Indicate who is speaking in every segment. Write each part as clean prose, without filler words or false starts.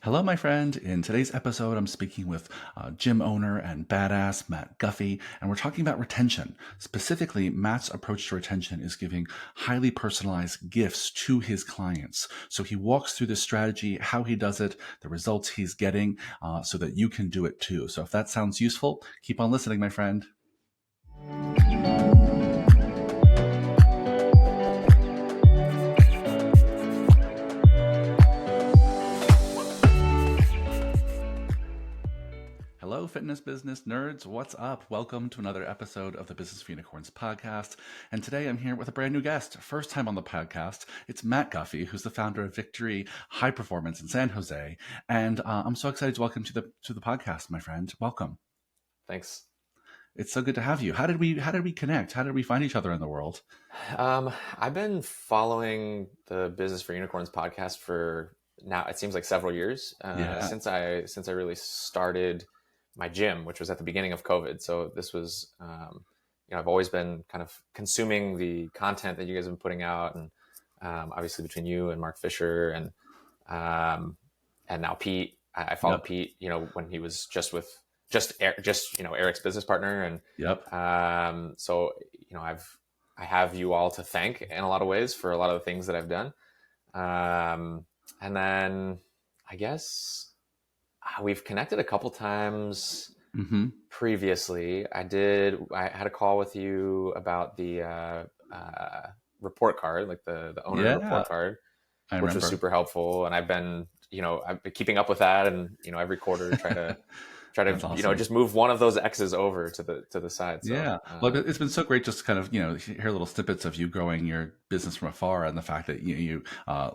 Speaker 1: Hello, my friend. In today's episode, I'm speaking with gym owner and badass Matt Guffey, and we're talking about retention. Specifically, Matt's approach to retention is giving highly personalized gifts to his clients. So he walks through the strategy, how he does it, the results he's getting, so that you can do it too. So if that sounds useful, keep on listening, my friend. Hello, fitness business nerds. What's up? Welcome to another episode of the Business for Unicorns podcast. And today I'm here with a brand new guest. First time on the podcast. It's Matt Guffey, who's the founder of Victory High Performance in San Jose. And I'm so excited to welcome to the podcast, my friend. Welcome.
Speaker 2: Thanks.
Speaker 1: It's so good to have you. How did we connect? How did we find each other in the world?
Speaker 2: I've been following the Business for Unicorns podcast for now, it seems like several years, since I really started my gym, which was at the beginning of COVID. So this was, I've always been kind of consuming the content that you guys have been putting out, and obviously between you and Mark Fisher and now Pete, I followed Pete, when he was Eric's business partner, and so I have you all to thank in a lot of ways for a lot of the things that I've done, and then I guess we've connected a couple times previously. I had a call with you about the report card, like the owner report card, which was super helpful. And I've been keeping up with that, and every quarter try to awesome. Just move one of those X's over to the side. So,
Speaker 1: well, it's been so great just to kind of hear little snippets of you growing your business from afar, and the fact that you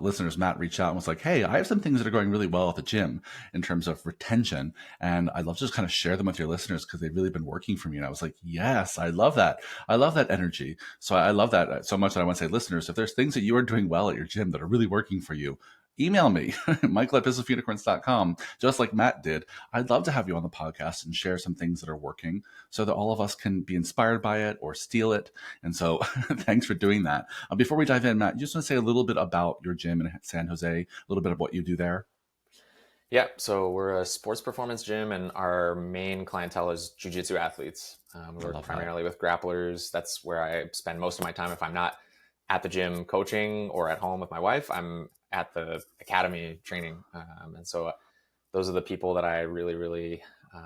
Speaker 1: listeners, Matt reached out and was like, "Hey, I have some things that are going really well at the gym in terms of retention, and I'd love to just kind of share them with your listeners because they've really been working for me." And I was like, "Yes, I love that. I love that energy." So I love that so much that I want to say, listeners, if there's things that you are doing well at your gym that are really working for you, email me, michael@businessforunicorns.com, just like Matt did. I'd love to have you on the podcast and share some things that are working so that all of us can be inspired by it or steal it. And so thanks for doing that. Before we dive in, Matt, you just want to say a little bit about your gym in San Jose, a little bit of what you do there?
Speaker 2: Yeah, so we're a sports performance gym, and our main clientele is jiu-jitsu athletes. We work primarily with grapplers. That's where I spend most of my time. If I'm not at the gym coaching or at home with my wife, I'm at the academy training. And so those are the people that I really, really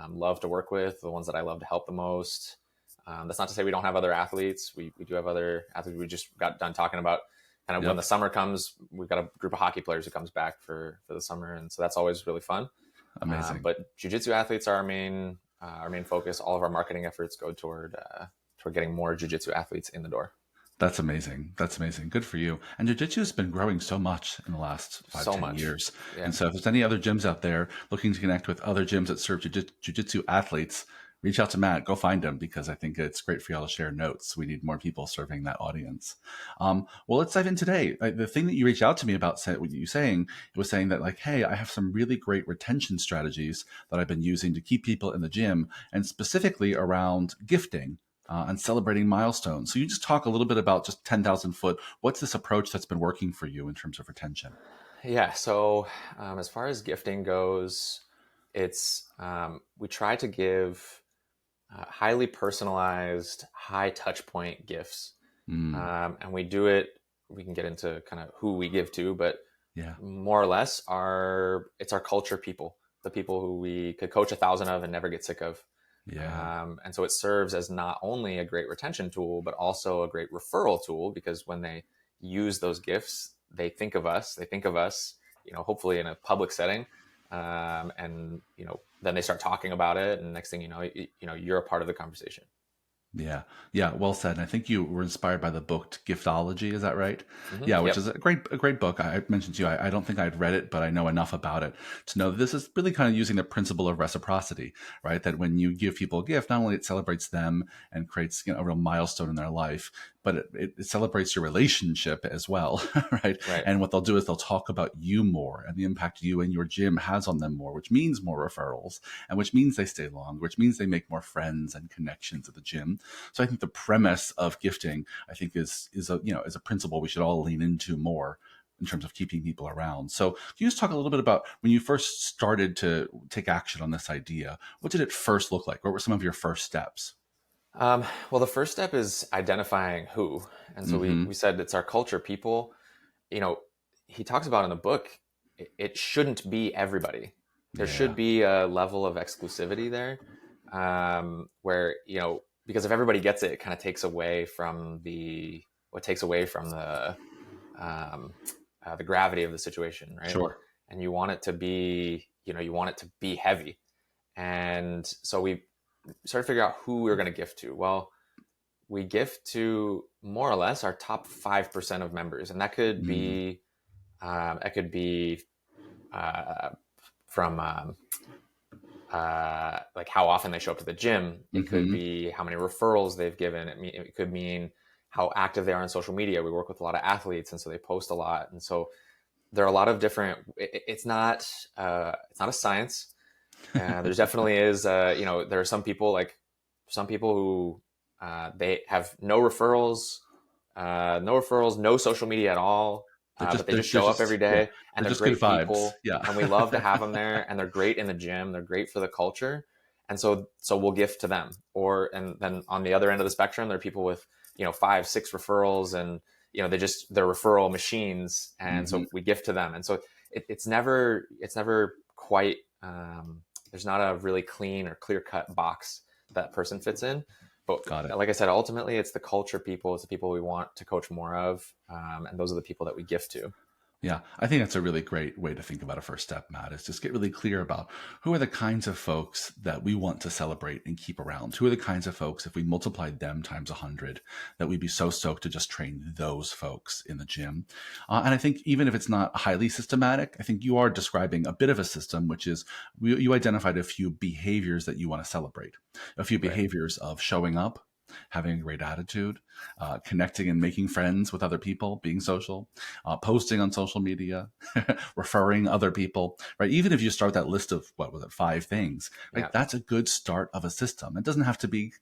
Speaker 2: love to work with, the ones that I love to help the most. That's not to say we don't have other athletes. We do have other athletes. We just got done talking about kind of when the summer comes, we've got a group of hockey players who comes back for the summer. And so that's always really fun.
Speaker 1: Amazing.
Speaker 2: But jiu-jitsu athletes are our main focus. All of our marketing efforts go toward getting more jiu-jitsu athletes in the door.
Speaker 1: That's amazing. That's amazing. Good for you. And jiu-jitsu has been growing so much in the last 5-10 years. Yeah. And so if there's any other gyms out there looking to connect with other gyms that serve jiu-jitsu athletes, reach out to Matt, go find him, because I think it's great for y'all to share notes. We need more people serving that audience. Well, let's dive in today. The thing that you reached out to me about, what you saying, it was saying that like, hey, I have some really great retention strategies that I've been using to keep people in the gym, and specifically around gifting. And celebrating milestones. So you just talk a little bit about just 10,000 foot. What's this approach that's been working for you in terms of retention?
Speaker 2: Yeah. So as far as gifting goes, it's we try to give highly personalized, high touch point gifts. And we do it, we can get into kind of who we give to, but more or less it's our culture people, the people who we could coach 1,000 of and never get sick of. And so it serves as not only a great retention tool, but also a great referral tool, because when they use those gifts, they think of us, hopefully in a public setting. And then they start talking about it, and next thing you know, you're a part of the conversation.
Speaker 1: Yeah. Well said. And I think you were inspired by the book Giftology. Is that right? Which is a great book. I mentioned to you, I don't think I'd read it, but I know enough about it to know that this is really kind of using the principle of reciprocity, right? That when you give people a gift, not only it celebrates them and creates a real milestone in their life, but it celebrates your relationship as well, right? And what they'll do is they'll talk about you more and the impact you and your gym has on them more, which means more referrals, and which means they stay long, which means they make more friends and connections at the gym. So I think the premise of gifting, I think, is a principle we should all lean into more in terms of keeping people around. So can you just talk a little bit about when you first started to take action on this idea? What did it first look like? What were some of your first steps?
Speaker 2: Well, the first step is identifying who. And so we,
Speaker 1: Mm-hmm.
Speaker 2: we said it's our culture, people, you know, he talks about in the book, it shouldn't be everybody. There should
Speaker 1: Yeah,
Speaker 2: be a level of exclusivity there, where, because if everybody gets it, it kind of takes away from what takes away from um, the gravity of the situation, right?
Speaker 1: sure.
Speaker 2: And you want it to be, you want it to be heavy. And so we started to figure out who we were going to gift to. Well, we gift to more or less our top 5% of members, and
Speaker 1: Mm,
Speaker 2: that could be uh, from like how often they show up to the gym. It could
Speaker 1: mm-hmm.
Speaker 2: be how many referrals they've given. It could mean how active they are on social media. We work with a lot of athletes, and so they post a lot, and so there are a lot of different. It's not a science. There's definitely is. There are some people who they have no referrals, no social media at all,
Speaker 1: They're
Speaker 2: but
Speaker 1: just
Speaker 2: they just
Speaker 1: they're
Speaker 2: show up
Speaker 1: just
Speaker 2: every
Speaker 1: yeah,
Speaker 2: day, and
Speaker 1: they're
Speaker 2: they're
Speaker 1: just good
Speaker 2: great
Speaker 1: vibes.
Speaker 2: people,
Speaker 1: Yeah.
Speaker 2: and we love to have them there, and they're great in the gym. They're great for the culture, and so we'll gift to them. And then on the other end of the spectrum, there are people with 5, 6 referrals, and they're referral machines, and
Speaker 1: Hmm.
Speaker 2: so we gift to them, and so it's never quite. There's not a really clean or clear cut box that person fits in. But
Speaker 1: Got it.
Speaker 2: like I said, ultimately, it's the culture people. It's the people we want to coach more of, and those are the people that we gift to.
Speaker 1: Yeah, I think that's a really great way to think about a first step, Matt, is just get really clear about who are the kinds of folks that we want to celebrate and keep around. Who are the kinds of folks, if we multiplied them times 100, that we'd be so stoked to just train those folks in the gym. And I think even if it's not highly systematic, I think you are describing a bit of a system, which is you identified a few behaviors that you want to celebrate, a few
Speaker 2: Right.
Speaker 1: behaviors of showing up, having a great attitude, connecting and making friends with other people, being social, posting on social media, referring other people, right? Even if you start that list of what was it, 5 things, right?
Speaker 2: Yeah.
Speaker 1: That's a good start of a system. It doesn't have to be,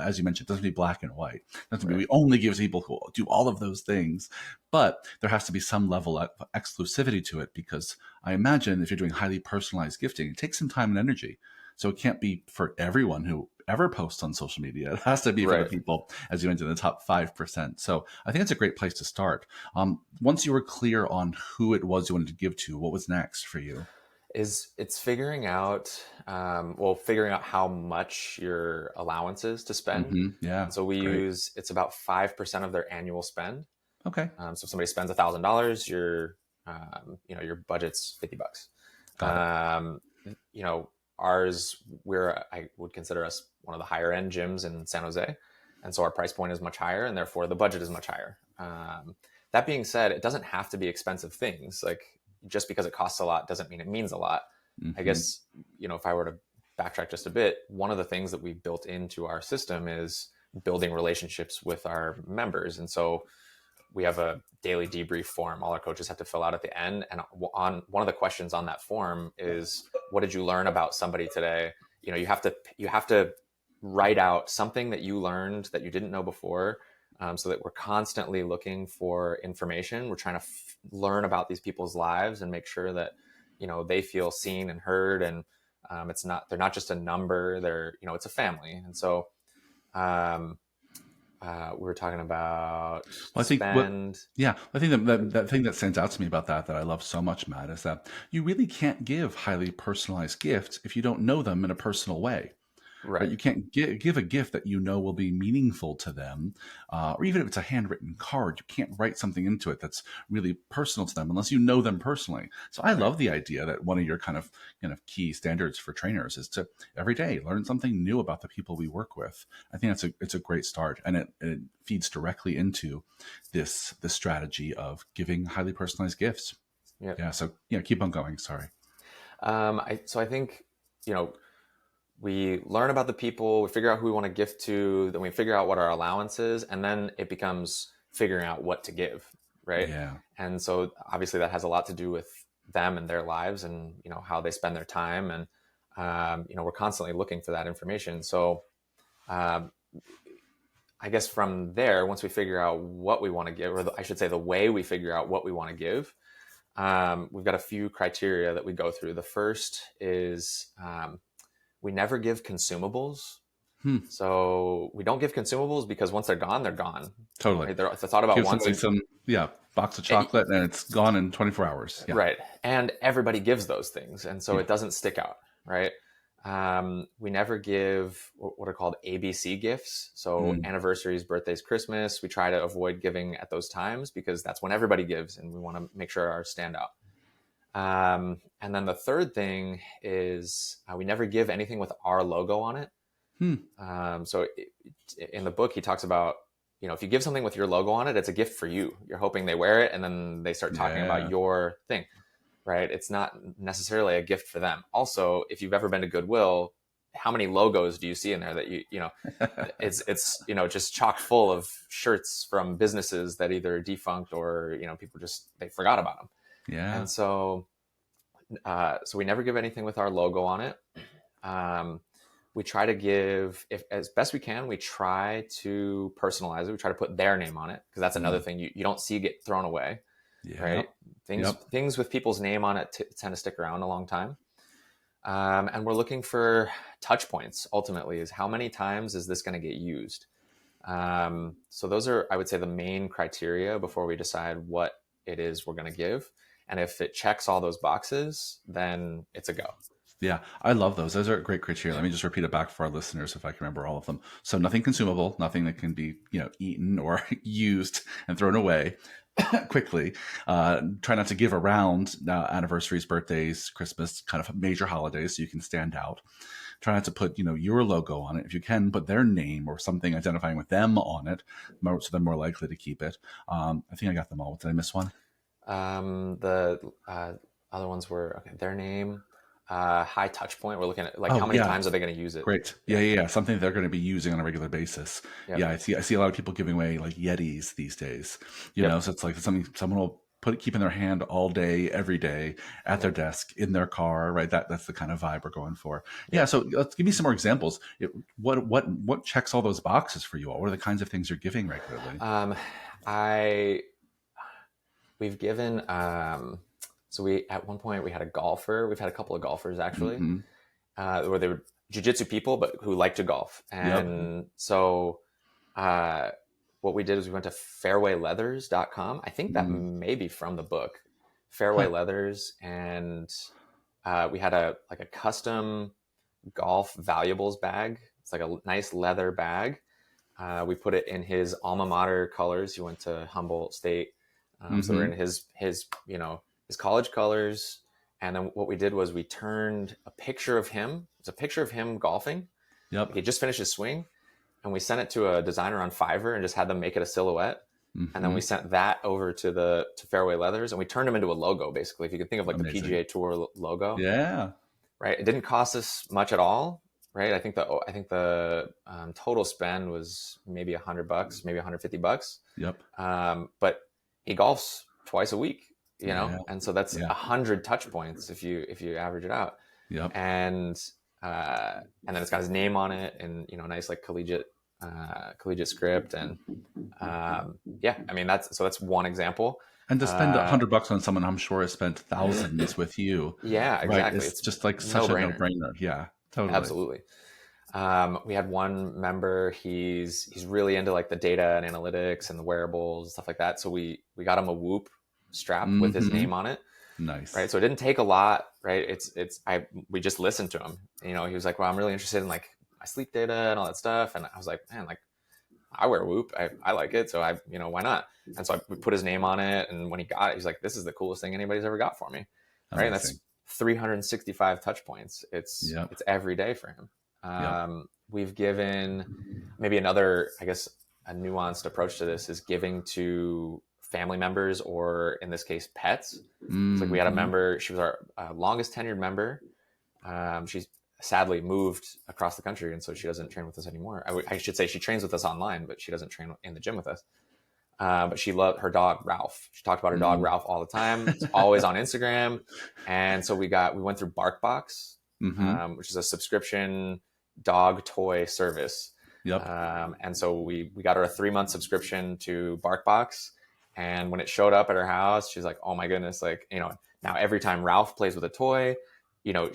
Speaker 1: as you mentioned, it doesn't have to be black and white. It doesn't have to be
Speaker 2: Right.
Speaker 1: we only give people who do all of those things, but there has to be some level of exclusivity to it because I imagine if you're doing highly personalized gifting, it takes some time and energy. So it can't be for everyone who ever posts on social media. It has to be for the
Speaker 2: Right.
Speaker 1: people, as you mentioned, the top 5%. So I think it's a great place to start. Once you were clear on who it was you wanted to give to, what was next for you?
Speaker 2: It's figuring out figuring out how much your allowance is to spend.
Speaker 1: Yeah,
Speaker 2: And so
Speaker 1: great.
Speaker 2: it's about 5% of their annual spend.
Speaker 1: Okay,
Speaker 2: So if somebody spends $1,000, your budget's $50.
Speaker 1: got it.
Speaker 2: Um, you know, ours, I would consider us one of the higher end gyms in San Jose. And so our price point is much higher, and therefore the budget is much higher. That being said, it doesn't have to be expensive things. Like, just because it costs a lot doesn't mean it means a lot. I
Speaker 1: Hmm.
Speaker 2: guess, if I were to backtrack just a bit, one of the things that we built into our system is building relationships with our members. And so we have a daily debrief form all our coaches have to fill out at the end, and on one of the questions on that form is, what did you learn about somebody today? You have to write out something that you learned that you didn't know before, so that we're constantly looking for information. We're trying to learn about these people's lives and make sure that they feel seen and heard, and they're not just a number. It's a family. And so um, we were talking about
Speaker 1: Well, I think what,
Speaker 2: spend.
Speaker 1: yeah, I think that thing that stands out to me about that I love so much, Matt, is that you really can't give highly personalized gifts if you don't know them in a personal way. Right?
Speaker 2: Right.
Speaker 1: You can't give a gift that you know will be meaningful to them, or even if it's a handwritten card, you can't write something into it that's really personal to them unless you know them personally. So I
Speaker 2: Right.
Speaker 1: love the idea that one of your kind of key standards for trainers is to every day learn something new about the people we work with. I think it's a great start, and it feeds directly into this strategy of giving highly personalized gifts.
Speaker 2: Yep.
Speaker 1: Yeah. So keep on going. Sorry.
Speaker 2: I think, you know, we learn about the people, we figure out who we want to gift to, then we figure out what our allowance is, and then it becomes figuring out what to give, right?
Speaker 1: Yeah.
Speaker 2: And so obviously that has a lot to do with them and their lives, and how they spend their time, and we're constantly looking for that information. So um, I guess from there, once we figure out what we want to give, or I should say the way we figure out what we want to give, we've got a few criteria that we go through. The first is we never give consumables.
Speaker 1: Hmm.
Speaker 2: So we don't give consumables because once they're gone, they're gone.
Speaker 1: Totally.
Speaker 2: Right? They're thought about
Speaker 1: Give
Speaker 2: once,
Speaker 1: somebody
Speaker 2: and
Speaker 1: some, yeah, box of chocolate and it's gone in 24 hours. Yeah.
Speaker 2: right. And everybody gives those things, and so
Speaker 1: Yeah.
Speaker 2: it doesn't stick out. Right. We never give what are called ABC gifts. So
Speaker 1: Mm.
Speaker 2: anniversaries, birthdays, Christmas. We try to avoid giving at those times because that's when everybody gives, and we want to make sure ours stand out. And then the third thing is we never give anything with our logo on it.
Speaker 1: Hmm.
Speaker 2: In the book, he talks about, if you give something with your logo on it, it's a gift for you. You're hoping they wear it and then they start talking about
Speaker 1: Yeah.
Speaker 2: your thing, right? It's not necessarily a gift for them. Also, if you've ever been to Goodwill, how many logos do you see in there that it's just chock full of shirts from businesses that either defunct or, people just, they forgot about them.
Speaker 1: Yeah.
Speaker 2: And so we never give anything with our logo on it. We try to give, if as best we can, we try to personalize it. We try to put their name on it because that's another thing you don't see get thrown away,
Speaker 1: Yeah.
Speaker 2: right? Things with people's name on it tend to stick around a long time. And we're looking for touch points. Ultimately, is how many times is this going to get used? So those are, I would say, the main criteria before we decide what it is we're going to give. And if it checks all those boxes, then it's a go.
Speaker 1: Yeah, I love those. Those are great criteria. Let me just repeat it back for our listeners if I can remember all of them. So nothing consumable, nothing that can be, eaten or used and thrown away quickly. Try not to give around anniversaries, birthdays, Christmas, kind of major holidays so you can stand out. Try not to put, your logo on it. If you can, put their name or something identifying with them on it, so they're more likely to keep it. I think I got them all. Did I miss one?
Speaker 2: The other ones were their name, high touch point. We're looking at like how
Speaker 1: Oh,
Speaker 2: many
Speaker 1: yeah.
Speaker 2: times are they going to use it?
Speaker 1: Great. Yeah. Something they're going to be using on a regular basis.
Speaker 2: Yep.
Speaker 1: Yeah, I see a lot of people giving away like Yetis these days.
Speaker 2: Yep.
Speaker 1: So it's like something someone will keep in their hand all day, every day, at their desk, in their car, right? That's the kind of vibe we're going for. Yeah.
Speaker 2: Yep.
Speaker 1: So let's give me some more examples. What checks all those boxes for you all? What are the kinds of things you're giving regularly?
Speaker 2: We've given so we at one point we had a golfer. We've had a couple of golfers actually,
Speaker 1: Mm-hmm.
Speaker 2: where they were jiu-jitsu people but who like to golf.
Speaker 1: Yep.
Speaker 2: And so what we did is we went to fairwayleathers.com. I think that may be from the book, Fairway
Speaker 1: Huh.
Speaker 2: Leathers, and we had a custom golf valuables bag. It's like a nice leather bag. We put it in his alma mater colors. He went to Humboldt State. So we're in his college colors. And then what we did was we turned a picture of him. It's a picture of him golfing.
Speaker 1: Yep.
Speaker 2: He just finished his swing, and we sent it to a designer on Fiverr and just had them make it a silhouette. And then we sent that over to Fairway Leathers, and we turned them into a logo. Basically, if you can think of like
Speaker 1: Amazing.
Speaker 2: the PGA Tour logo,
Speaker 1: Yeah.
Speaker 2: right? It didn't cost us much at all, right? I think the total spend was maybe $100, maybe $150.
Speaker 1: Yep.
Speaker 2: But he golfs twice a week,
Speaker 1: Yeah.
Speaker 2: and so that's
Speaker 1: Yeah.
Speaker 2: 100 touch points if you average it out.
Speaker 1: Yep.
Speaker 2: And then it's got his name on it, and nice like collegiate script, and I mean that's one example.
Speaker 1: And to spend $100 on someone I'm sure has spent thousands with you.
Speaker 2: Yeah,
Speaker 1: Right.
Speaker 2: exactly.
Speaker 1: It's just like such a no-brainer. Yeah, totally.
Speaker 2: Absolutely. We had one member, he's really into like the data and analytics and the wearables and stuff like that. So we got him a Whoop strap with his name on it.
Speaker 1: Nice.
Speaker 2: Right. So it didn't take a lot, right? We just listened to him. He was like, well, I'm really interested in like my sleep data and all that stuff. And I was like, man, like I wear Whoop. I like it. So why not? And so we put his name on it. And when he got it, he's like, this is the coolest thing anybody's ever got for me. Right. And that's 365 touch points. It's every day for him. We've given maybe another, I guess, a nuanced approach to this is giving to family members, or in this case, pets. It's like we had a member, she was our longest tenured member. She's sadly moved across the country, and so she doesn't train with us anymore. I should say she trains with us online, but she doesn't train in the gym with us. But she loved her dog, Ralph. She talked about her dog, Ralph, all the time. It's always on Instagram. And so we went through BarkBox, which is a subscription dog toy service.
Speaker 1: Yep.
Speaker 2: And so we got her a 3-month subscription to BarkBox, And when it showed up at her house, she's like, oh my goodness, like, now every time Ralph plays with a toy,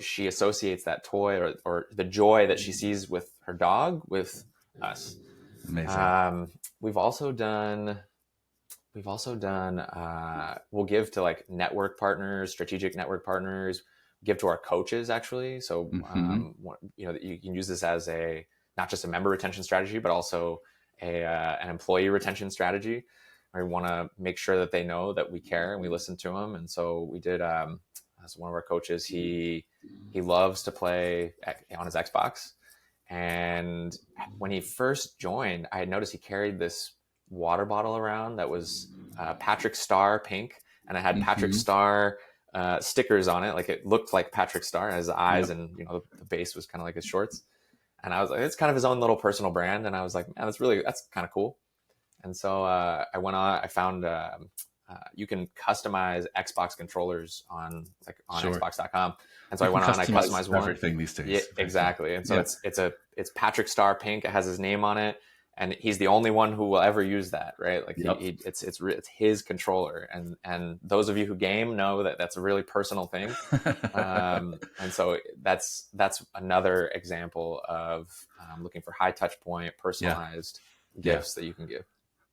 Speaker 2: she associates that toy or the joy that she sees with her dog with us.
Speaker 1: Amazing.
Speaker 2: Um, we've also done we'll give to like network partners, strategic network partners, give to our coaches actually. So
Speaker 1: Hmm.
Speaker 2: you can use this as not just a member retention strategy, but also an employee retention strategy. We want to make sure that they know that we care and we listen to them. And so we did, as one of our coaches, he loves to play on his Xbox. And when he first joined, I had noticed he carried this water bottle around that was Patrick Star pink, and it had Patrick
Speaker 1: Hmm.
Speaker 2: Star stickers on it. Like it looked like Patrick Star, his eyes,
Speaker 1: Yep.
Speaker 2: and the base was kind of like his shorts. And I was like, it's kind of his own little personal brand. And I was like, man, that's kind of cool. And so I went on. I found you can customize Xbox controllers on
Speaker 1: Sure.
Speaker 2: Xbox.com. And so
Speaker 1: You
Speaker 2: I
Speaker 1: can
Speaker 2: went on. I
Speaker 1: customize
Speaker 2: customized one.
Speaker 1: everything these
Speaker 2: Yeah,
Speaker 1: days, effectively.
Speaker 2: exactly. And so
Speaker 1: Yeah.
Speaker 2: it's Patrick Star pink. It has his name on it, and he's the only one who will ever use that, right? Like
Speaker 1: Yep.
Speaker 2: it's his controller, and those of you who game know that that's a really personal thing. And so that's another example of looking for high touch point,
Speaker 1: Yeah.
Speaker 2: personalized
Speaker 1: Yeah.
Speaker 2: gifts that you can give.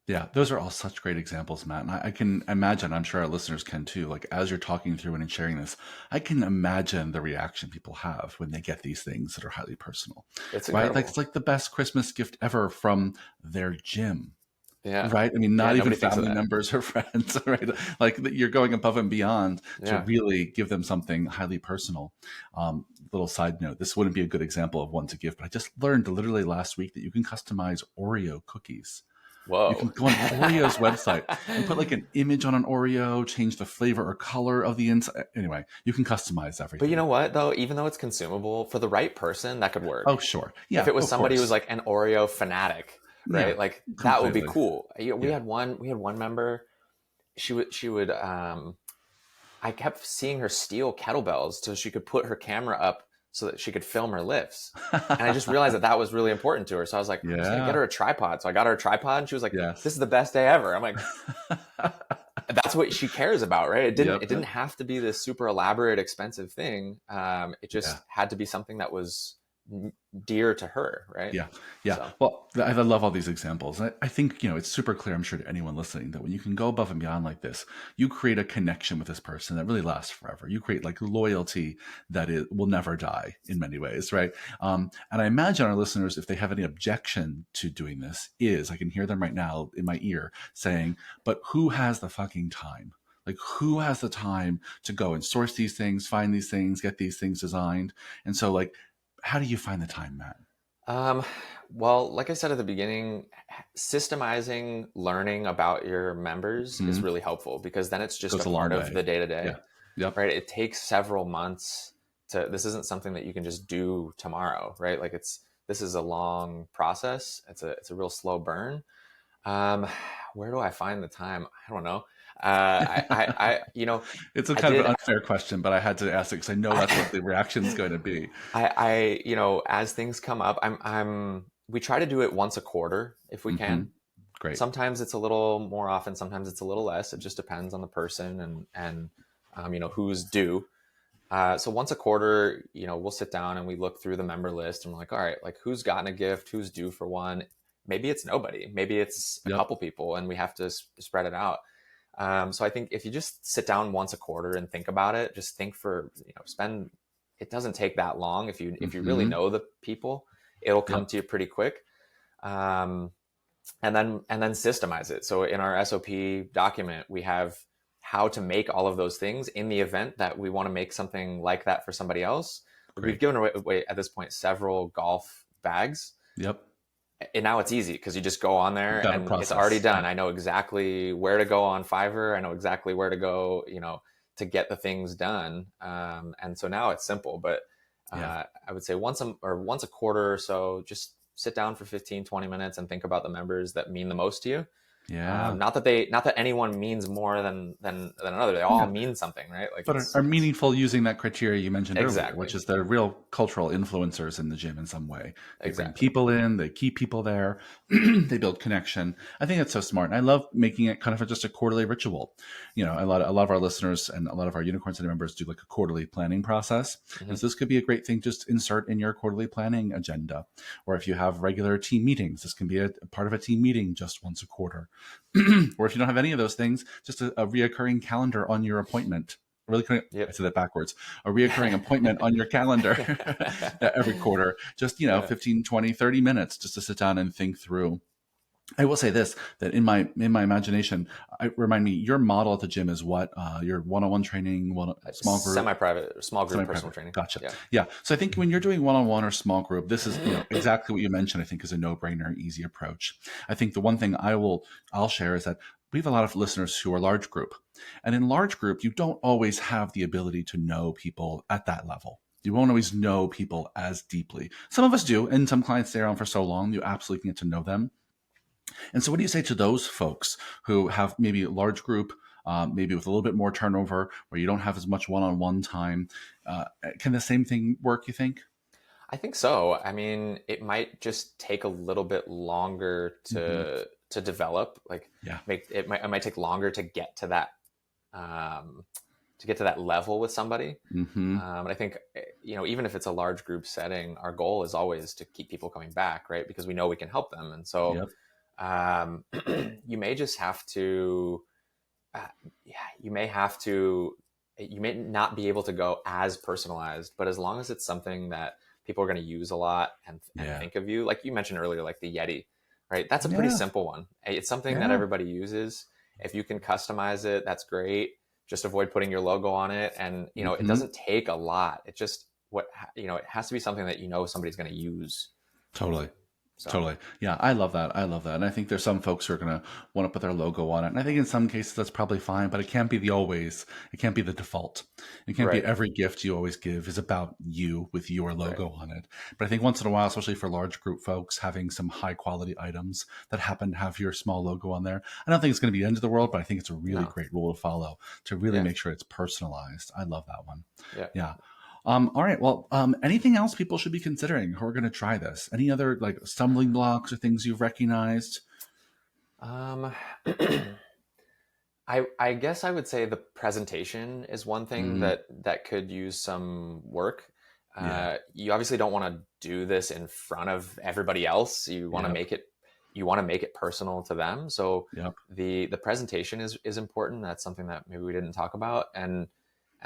Speaker 1: Yeah, those are all such great examples, Matt. And I can imagine, I'm sure our listeners can too, like as you're talking through and sharing this, I can imagine the reaction people have when they get these things that are highly personal,
Speaker 2: It's
Speaker 1: right? Like
Speaker 2: incredible.
Speaker 1: it's like the best Christmas gift ever from their gym,
Speaker 2: Yeah.
Speaker 1: right? I mean,
Speaker 2: Yeah.
Speaker 1: not even
Speaker 2: Nobody thinks of
Speaker 1: family
Speaker 2: that.
Speaker 1: members or friends, right? Like that you're going above and beyond to
Speaker 2: Yeah.
Speaker 1: really give them something highly personal. Little side note, this wouldn't be a good example of one to give, but I just learned literally last week that you can customize Oreo cookies. You
Speaker 2: Whoa.
Speaker 1: can go on Oreo's website and put like an image on an Oreo, change the flavor or color of the inside. Anyway, you can customize
Speaker 2: But you
Speaker 1: everything.
Speaker 2: know what, though? Even though it's consumable, for the right person, that could
Speaker 1: Oh,
Speaker 2: work.
Speaker 1: sure.
Speaker 2: If
Speaker 1: Yeah,
Speaker 2: it was
Speaker 1: of
Speaker 2: somebody who was
Speaker 1: course.
Speaker 2: like an Oreo fanatic,
Speaker 1: Yeah,
Speaker 2: right? Like that would be
Speaker 1: completely.
Speaker 2: cool.
Speaker 1: Yeah.
Speaker 2: We had one member. She would. I kept seeing her steal kettlebells so she could put her camera up so that she could film her lifts. And I just realized that that was really important to her. So I was like, I'm just gonna get
Speaker 1: Yeah.
Speaker 2: her a tripod. So I got her a tripod, and she was like, "This
Speaker 1: Yes.
Speaker 2: is the best day ever." I'm like, that's what she cares about, right?
Speaker 1: Yep.
Speaker 2: It didn't
Speaker 1: Yep.
Speaker 2: have to be this super elaborate, expensive thing. It
Speaker 1: Yeah.
Speaker 2: just had to be something that was dear to her, right?
Speaker 1: Yeah, yeah.
Speaker 2: So
Speaker 1: Well, I love all these examples. I think it's super clear. I'm sure to anyone listening that when you can go above and beyond like this, you create a connection with this person that really lasts forever. You create like loyalty that it will never die in many ways, right? And I imagine our listeners, if they have any objection to doing this, is I can hear them right now in my ear saying, "But who has the fucking time?" Like, who has the time to go and source these things, find these things, get these things designed? And so, like, how do you find the time, Matt?
Speaker 2: Um, well, like I said at the beginning, systemizing learning about your members is
Speaker 1: Mhm.
Speaker 2: really helpful because then it's just a
Speaker 1: Goes a
Speaker 2: part
Speaker 1: long
Speaker 2: of
Speaker 1: way.
Speaker 2: the day to day,
Speaker 1: Yeah. Yep.
Speaker 2: right? It takes several months this isn't something that you can just do tomorrow, right? Like this is a long process. It's a real slow burn. Um, where do I find the time? I don't know.
Speaker 1: It's a
Speaker 2: I
Speaker 1: kind of
Speaker 2: did,
Speaker 1: an unfair question, but I had to ask it because I know that's what the reaction is going to be.
Speaker 2: as things come up, we try to do it once a quarter if we
Speaker 1: Hmm.
Speaker 2: can.
Speaker 1: Great.
Speaker 2: Sometimes it's a little more often, sometimes it's a little less. It just depends on the person and who's due. So once a quarter, we'll sit down and we look through the member list and we're like, all right, like who's gotten a gift, who's due for one. Maybe it's nobody, maybe it's a
Speaker 1: Yep.
Speaker 2: couple people, and we have to spread it out. So I think if you just sit down once a quarter and think about it, just think for spend. It doesn't take that long if you really
Speaker 1: Hmm.
Speaker 2: know the people, it'll come
Speaker 1: Yep.
Speaker 2: to you pretty quick. Um, and then systemize it. So in our SOP document, we have how to make all of those things in the event that we want to make something like that for somebody else. We've
Speaker 1: Great.
Speaker 2: given away at this point several golf bags,
Speaker 1: Yep.
Speaker 2: and now it's easy because you just go on
Speaker 1: You've
Speaker 2: there
Speaker 1: got a
Speaker 2: and it's already
Speaker 1: process. Yeah.
Speaker 2: done. I know exactly where to go on Fiverr. I know exactly where to go, to get the things done. And so now it's simple, but
Speaker 1: Yeah.
Speaker 2: I would say once a quarter or so, just sit down for 15, 20 minutes and think about the members that mean the most to you.
Speaker 1: Yeah.
Speaker 2: Not that anyone means more than another. They all
Speaker 1: Yeah.
Speaker 2: mean something, right? Like
Speaker 1: But are
Speaker 2: it's
Speaker 1: meaningful using that criteria you mentioned earlier,
Speaker 2: exactly,
Speaker 1: which is they're real cultural influencers in the gym in some way. They bring
Speaker 2: exactly.
Speaker 1: people in, they keep people there, they build connection. I think it's so smart. And I love making it kind of just a quarterly ritual. A lot of our listeners and a lot of our Unicorn City members do like a quarterly planning process.
Speaker 2: Hmm.
Speaker 1: And so this could be a great thing just insert in your quarterly planning agenda. Or if you have regular team meetings, this can be a part of a team meeting just once a quarter. Or if you don't have any of those things, just a reoccurring calendar on your appointment. I
Speaker 2: Yep.
Speaker 1: said that backwards. A reoccurring appointment on your calendar every quarter, just,
Speaker 2: Yeah.
Speaker 1: 15, 20, 30 minutes just to sit down and think through. I will say this, that in my imagination, remind me, your model at the gym is what? Your one-on-one training, small group,
Speaker 2: Semi-private, small group personal
Speaker 1: semi-private.
Speaker 2: training.
Speaker 1: Gotcha.
Speaker 2: Yeah.
Speaker 1: Yeah. So I think when you're doing one-on-one or small group, this is, exactly what you mentioned. I think is a no-brainer, easy approach. I think the one thing I'll share is that we have a lot of listeners who are large group, and in large group, you don't always have the ability to know people at that level. You won't always know people as deeply. Some of us do, and some clients stay around for so long, you absolutely can get to know them. And so, what do you say to those folks who have maybe a large group, maybe with a little bit more turnover, where you don't have as much one-on-one time? Can the same thing work? You think?
Speaker 2: I think so. I mean, it might just take a little bit longer
Speaker 1: Hmm.
Speaker 2: to develop. Like,
Speaker 1: Yeah.
Speaker 2: it might take longer um, to get to that level with somebody.
Speaker 1: Hmm.
Speaker 2: And I think even if it's a large group setting, our goal is always to keep people coming back, right? Because we know we can help them, and so
Speaker 1: Yep.
Speaker 2: um, you may just have to, uh, yeah, you may not be able to go as personalized, but as long as it's something that people are going to use a lot and
Speaker 1: Yeah.
Speaker 2: think of you, like you mentioned earlier, like the Yeti, right? That's a pretty
Speaker 1: Yeah.
Speaker 2: simple one. It's something that
Speaker 1: Yeah.
Speaker 2: everybody uses. If you can customize it, that's great. Just avoid putting your logo on it, and it
Speaker 1: Hmm.
Speaker 2: doesn't take a lot. It just it has to be something that somebody's going to use.
Speaker 1: Totally.
Speaker 2: So
Speaker 1: Totally. Yeah, I love that. I love that. And I think there's some folks who are going to want to put their logo on it. And I think in some cases that's probably fine, but it can't be it can't be the default. It can't be
Speaker 2: right,
Speaker 1: every gift you always give is about you with your
Speaker 2: right,
Speaker 1: logo on it. But I think once in a while, especially for large group folks, having some high quality items that happen to have your small logo on there, I don't think it's going to be the end of the world, but I think it's a really
Speaker 2: no,
Speaker 1: great rule to follow to really
Speaker 2: yeah,
Speaker 1: make sure it's personalized. I love that one.
Speaker 2: yeah.
Speaker 1: Yeah. All right. Well, anything else people should be considering who are going to try this? Any other like stumbling blocks or things you've recognized?
Speaker 2: Um, I guess I would say the presentation is one thing
Speaker 1: Mm,
Speaker 2: that could use some work.
Speaker 1: yeah.
Speaker 2: You obviously don't want to do this in front of everybody else.
Speaker 1: Yep.
Speaker 2: You want to make it personal to them. So
Speaker 1: Yep.
Speaker 2: the presentation is important. That's something that maybe we didn't talk about, and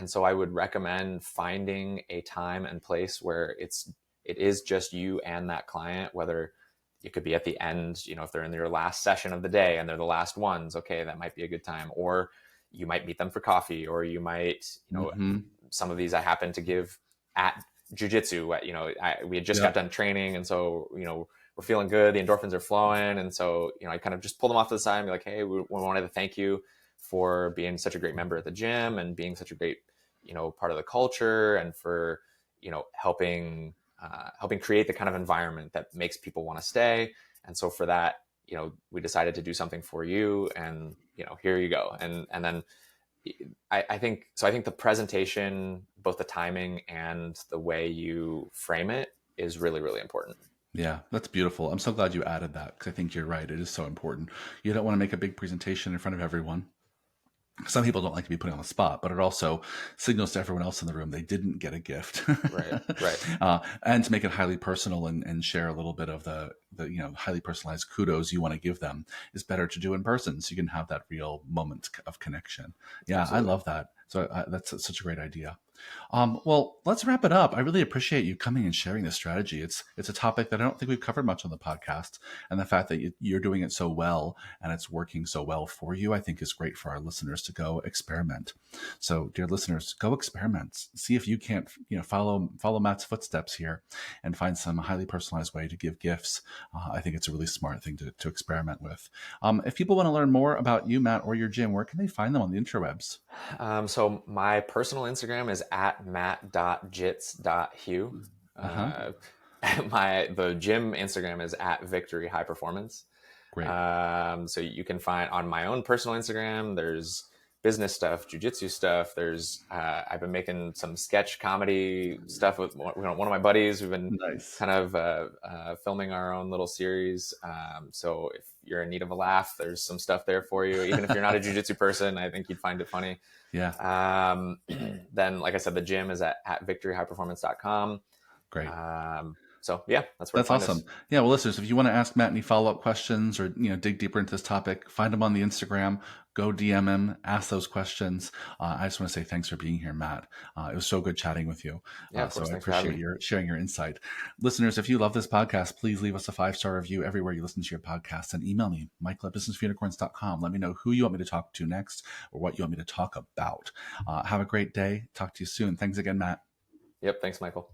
Speaker 2: so I would recommend finding a time and place where it is just you and that client, whether it could be at the end, if they're in your last session of the day and they're the last ones, okay, that might be a good time. Or you might meet them for coffee, or you might,
Speaker 1: Hmm.
Speaker 2: some of these I happen to give at jujitsu. We had just got
Speaker 1: Yep.
Speaker 2: done training, and so we're feeling good. The endorphins are flowing, and so I kind of just pull them off to the side and be like, "Hey, we wanted to thank you for being such a great member at the gym and being such a great part of the culture, and for helping create the kind of environment that makes people want to stay. And so for that, we decided to do something for you, and here you go." And then I think so. I think the presentation, both the timing and the way you frame it, is really, really important.
Speaker 1: Yeah, that's beautiful. I'm so glad you added that because I think you're right. It is so important. You don't want to make a big presentation in front of everyone. Some people don't like to be put on the spot, but it also signals to everyone else in the room they didn't get a gift.
Speaker 2: Right, right.
Speaker 1: And to make it highly personal and share a little bit of the highly personalized kudos you want to give them is better to do in person, so you can have that real moment of connection. Yeah, I
Speaker 2: Absolutely.
Speaker 1: love that. So that's such a great idea. Well, let's wrap it up. I really appreciate you coming and sharing this strategy. It's a topic that I don't think we've covered much on the podcast, and the fact that you're doing it so well and it's working so well for you, I think is great for our listeners to go experiment. So, dear listeners, go experiment. See if you can't, follow Matt's footsteps here and find some highly personalized way to give gifts. I think it's a really smart thing to experiment with. If people want to learn more about you, Matt, or your gym, where can they find them on the interwebs?
Speaker 2: So my personal Instagram is at matt.jits.hugh.
Speaker 1: Uh huh.
Speaker 2: Uh, the gym Instagram is at Victory High Performance.
Speaker 1: Great.
Speaker 2: So you can find on my own personal Instagram, there's business stuff, jujitsu stuff. There's I've been making some sketch comedy stuff with one of my buddies. We've been
Speaker 1: Nice.
Speaker 2: kind of filming our own little series. So if you're in need of a laugh, there's some stuff there for you. Even if you're not a jujitsu person, I think you'd find it funny.
Speaker 1: Yeah.
Speaker 2: Then, like I said, the gym is at victoryhighperformance.com.
Speaker 1: Great.
Speaker 2: So yeah, that's where to
Speaker 1: That's
Speaker 2: find
Speaker 1: awesome.
Speaker 2: us.
Speaker 1: Yeah, well, listeners, if you want to ask Matt any follow-up questions or dig deeper into this topic, find him on the Instagram. Go DM him, ask those questions. I just want to say thanks for being here, Matt. It was so good chatting with you.
Speaker 2: Yeah, of
Speaker 1: So
Speaker 2: course.
Speaker 1: I
Speaker 2: Thanks for having
Speaker 1: appreciate
Speaker 2: me.
Speaker 1: your sharing your insight. Listeners, if you love this podcast, please leave us a 5-star review everywhere you listen to your podcast and email me, michael@businessforunicorns.com. Let me know who you want me to talk to next or what you want me to talk about. Have a great day. Talk to you soon. Thanks again, Matt.
Speaker 2: Yep. Thanks, Michael.